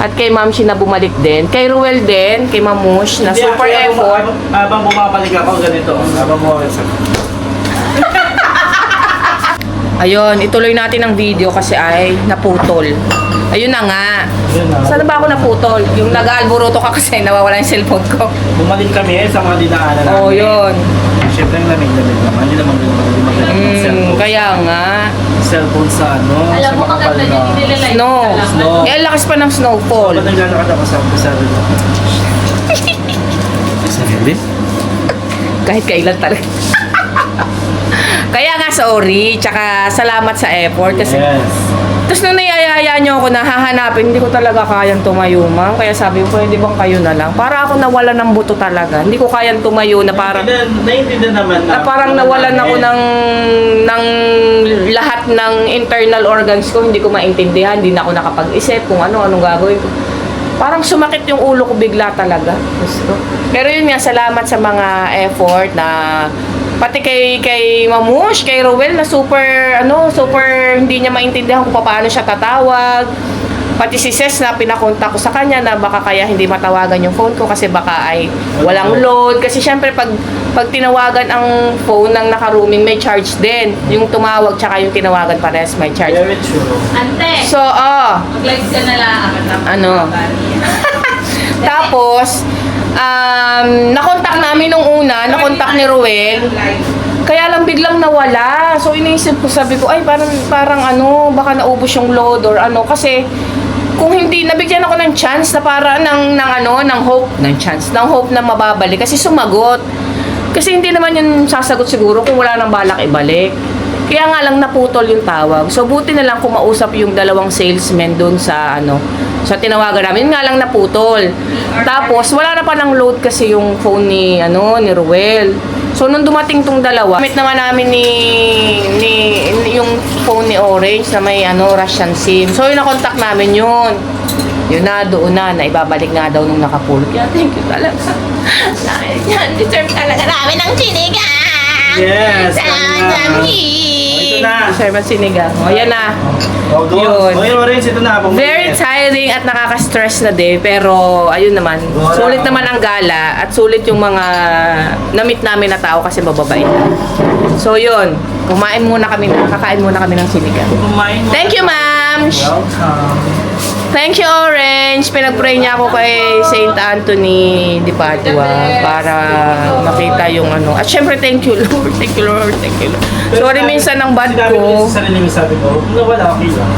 Speaker 1: At kay Ma'am Shi na bumalik din. Kay Ruel din, kay Mamush na
Speaker 2: Hindi,
Speaker 1: super
Speaker 2: kaya
Speaker 1: effort.
Speaker 2: Habang bumabalik ako, ganito. Habang bumabalik ako.
Speaker 1: Ayun, ituloy natin ang video kasi ay naputol. Ayun na nga.
Speaker 2: Yun na.
Speaker 1: Saan ba ako naputol? Yung nag-aalburuto ka kasi nawawala yung cellphone ko.
Speaker 2: Bumalik kami sa mga dinaanan namin.
Speaker 1: Oh, yun.
Speaker 2: Siyempre yung lamig-lamig naman. Hindi naman yung cellphone.
Speaker 1: Kaya nga.
Speaker 2: Cellphone sa ano?
Speaker 3: Alam
Speaker 2: sa
Speaker 3: mo,
Speaker 2: makapal
Speaker 3: maganda
Speaker 2: na.
Speaker 3: din nila like.
Speaker 1: Snow.
Speaker 2: Snow.
Speaker 1: Eh, ang lakas pa ng snowfall.
Speaker 2: Ba't naglalakad ako sa umpisa rin? Seriously?
Speaker 1: Kahit kailan talaga. Kaya nga, sorry. Tsaka salamat sa effort. Kasi,
Speaker 2: Yes.
Speaker 1: Tapos nung niyayaya niyo ako na hahanapin, hindi ko talaga kayang tumayo, ma'am. Kaya sabi ko, pwede bang kayo na lang? Para ako nawala ng buto talaga. Hindi ko kayang tumayo na parang...
Speaker 2: Naiintindihan naman
Speaker 1: Na parang nawalan ako ng lahat ng internal organs ko, hindi ko maintindihan, hindi na ako nakapag-isip kung anong gagawin ko. Parang sumakit yung ulo ko bigla talaga. Gusto. Pero yun nga, salamat sa mga effort na pati kay Mamush, kay Rowel na super hindi niya maintindihan kung paano siya tatawag. Pati si Ses na pinakontak ko sa kanya na baka kaya hindi matawagan yung phone ko kasi baka ay walang load. Kasi syempre pag tinawagan ang phone ng naka-roaming may charge din. Yung tumawag tsaka yung tinawagan parehas may charge.
Speaker 2: Very true.
Speaker 3: Ante,
Speaker 1: So,
Speaker 3: mag-live ka na lang.
Speaker 1: Ano? Tapos, nakontak namin nung una, nakontak ni Ruel. Kaya lang biglang nawala. So iniisip ko, sabi ko, ay parang baka naubos yung load or ano. Kasi kung hindi, nabigyan ako ng chance na para ng hope. Ng hope na mababalik. Kasi sumagot. Kasi hindi naman yun sasagot siguro kung wala nang balak ibalik. Kaya nga lang naputol yung tawag. So buti na lang kumausap yung dalawang salesmen doon sa sa tinawagan namin. Yun nga lang naputol. Tapos wala na pa ng load kasi yung phone ni Ruel. So nung dumating tong dalawa, gamit naman namin ni yung phone ni Orange na may Russian SIM. So yung na-contact namin yun. Yun na, doon na ibabalik nga daw nung nakapulot. Kaya thank you talaga. Yan, deserve talaga namin ng sinigang.
Speaker 2: Yes.
Speaker 1: Ito
Speaker 2: na.
Speaker 1: Deserve ang sinigang. O, yan na.
Speaker 2: Yun.
Speaker 1: Yun.
Speaker 2: Orange, ito na.
Speaker 1: Very tiring at nakaka-stress na day, pero ayun naman. Sulit naman ang gala at sulit yung mga na-meet namin na tao kasi mababait. So yun. kakain muna kami ng sinigang.
Speaker 2: Kumain mo.
Speaker 1: Thank you, ma'am.
Speaker 2: Welcome.
Speaker 1: Thank you, Orange. Pinag-pray niya ako kay Saint Anthony de Padua para makita yung ano. At syempre, thank you, Lord. Thank you, Lord. Thank you, Lord. Sorry minsan ng bad
Speaker 2: Sinabi
Speaker 1: ko.
Speaker 2: sa sarili mo, sabi ko, nawala, okay lang.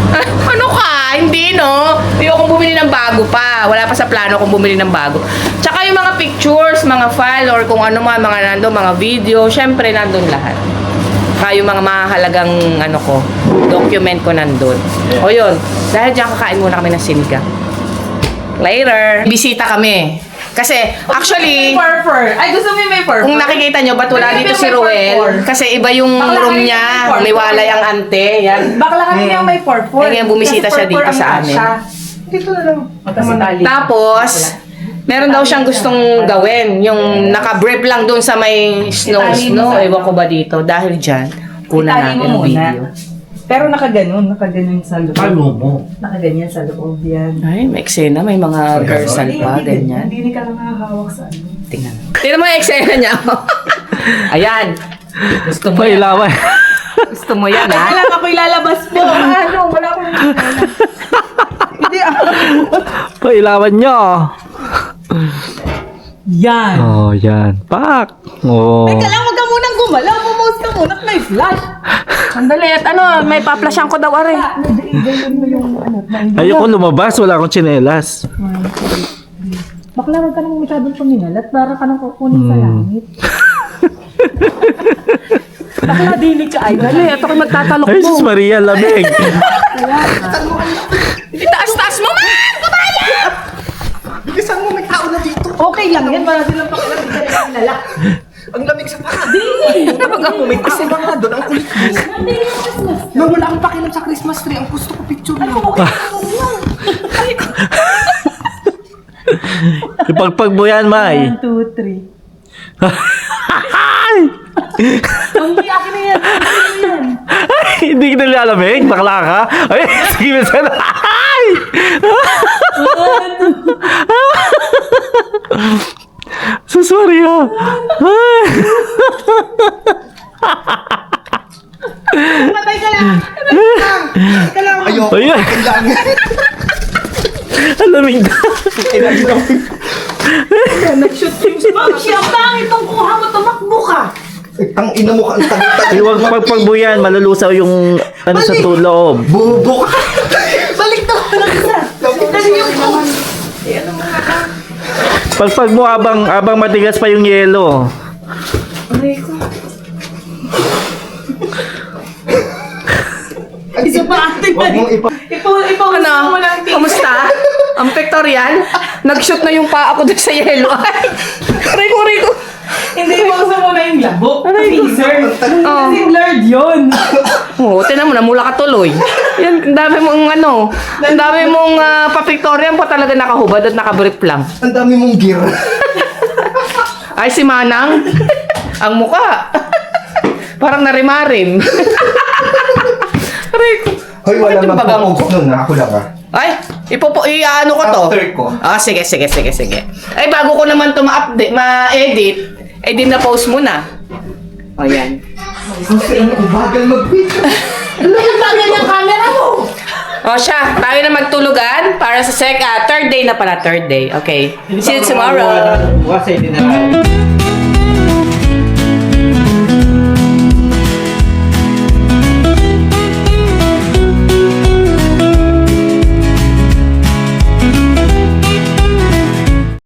Speaker 1: Ano ka? Hindi, no? Hindi akong bumili ng bago pa. Wala pa sa plano kong bumili ng bago. Tsaka yung mga pictures, mga file, or kung ano mga nandun, mga video, syempre nandun lahat. Kaya yung mga mahalagang ano ko, document ko nandun. O yun, dahil dyan kakain muna kami ng sinigang. Later. Bisita kami. Kasi, actually,
Speaker 3: Purple. Ay, gusto mo yung may purple?
Speaker 1: kung nakikita nyo, ba't wala dito si Ruel? Kasi iba yung room niya. Liwalay ang ante. Yan.
Speaker 3: Bakla kami yung may purple.
Speaker 1: Kaya bumisita siya dito sa amin.
Speaker 3: Dito na lang.
Speaker 1: Tapos, meron daw siyang gustong gawin. Yung naka-brief lang doon sa may snow. Ewan ko ba dito. Dahil dyan, kuna
Speaker 6: Itali mo
Speaker 1: natin ang
Speaker 6: muna.
Speaker 1: video.
Speaker 6: Pero nakaganon sa loob.
Speaker 2: Paano mo?
Speaker 6: Nakaganyan sa loob yan.
Speaker 1: Ay, may eksena. May mga rehearsal pa. Ganyan.
Speaker 6: Hindi ka lang nakahawak sa ano.
Speaker 1: Tingnan. Tingnan mo yung eksena niya. Ayan. Gusto mo yan.
Speaker 2: Pailawan.
Speaker 1: Gusto mo yan, ha?
Speaker 6: Kailangan ako ilalabas po. Ano? Wala akong Hindi ako.
Speaker 2: Pailawan nyo.
Speaker 6: Yan.
Speaker 2: Oh, yan. Pak! Oh.
Speaker 6: Teka lang, wag ka munang gumalaw. Pumost ka muna at may flash.
Speaker 1: Sandali. At ano, may paplasyan ko daw, are.
Speaker 6: Ganyan mo yung ano.
Speaker 2: Ayoko lumabas, wala akong tsinelas.
Speaker 6: Bakla, wag ka nang masyadong puminalat. Para ka nang kukunin sa langit. Bakla, dili ka ay.
Speaker 1: Dali, ito kayo magtatalok
Speaker 2: Ay,
Speaker 1: mo.
Speaker 2: sus Maria, lamig.
Speaker 1: Itaas-taas mo, man!
Speaker 4: Bilisan mo, may tao na dito.
Speaker 6: Okay lang yan. Para silang pakilang. Hindi ka rin kilala.
Speaker 4: Ang lamig sa paa. May kasi mga doon, ang kulit mo. Nang wala akong pakialam sa Christmas tree, ang gusto ko picture mo.
Speaker 2: Ipagpag mo yan, May.
Speaker 6: 1, 2, 3. Hindi, akin na yan.
Speaker 2: Hindi kita nilalamig, bakla ka. Ay, sige, sana. Ay! Sus Maria. Ay.
Speaker 6: Patay ka lang.
Speaker 4: Ayoko.
Speaker 2: Ayan. Ang lamig na.
Speaker 6: Siya, bakit itong kuha mo? Tumakbo ka.
Speaker 4: Ang ina mo ka, ang tagal-tagal.
Speaker 2: Huwag pagpagbo yan, malulusaw yung ano sa loob.
Speaker 4: Bubo ka.
Speaker 6: Balik na ka lang isa.
Speaker 2: Pagpag mo habang matigas pa yung yelo.
Speaker 6: Isa pa ate.
Speaker 4: Huwag mong ipa...
Speaker 1: Ano? Kamusta? Ang pectorial? Nag-shoot na yung paa ko doon sa yelo. Ay, Rico.
Speaker 6: Hindi mo gusto mo na yung labo. Teaser.
Speaker 1: Oh.
Speaker 6: Kasi blurred yun.
Speaker 1: Oo, tinan mo, namula ka tuloy. Yan, ang dami mong ano, ang dami mong pa-pictorial pa talaga nakahubad at nakabrief lang.
Speaker 4: Ang dami mong gear.
Speaker 1: Ay, si Manang, ang muka. Parang narimarim. Rico.
Speaker 4: Hoy, wala
Speaker 1: Bakit yung bagang ko?
Speaker 4: magpo-post nun, ako lang
Speaker 1: Ay, i-ano ko to?
Speaker 4: After ko.
Speaker 1: Ah, sige. Ay, bago ko naman to ma-edit, eh di na-post mo na. O, yan.
Speaker 4: Ang bagal mag-video.
Speaker 6: Ang bagal ng camera mo.
Speaker 1: O siya, tayo na magtulugan para sa third day na pala, third day. Okay. See you tomorrow.
Speaker 2: Bukas ay dinala.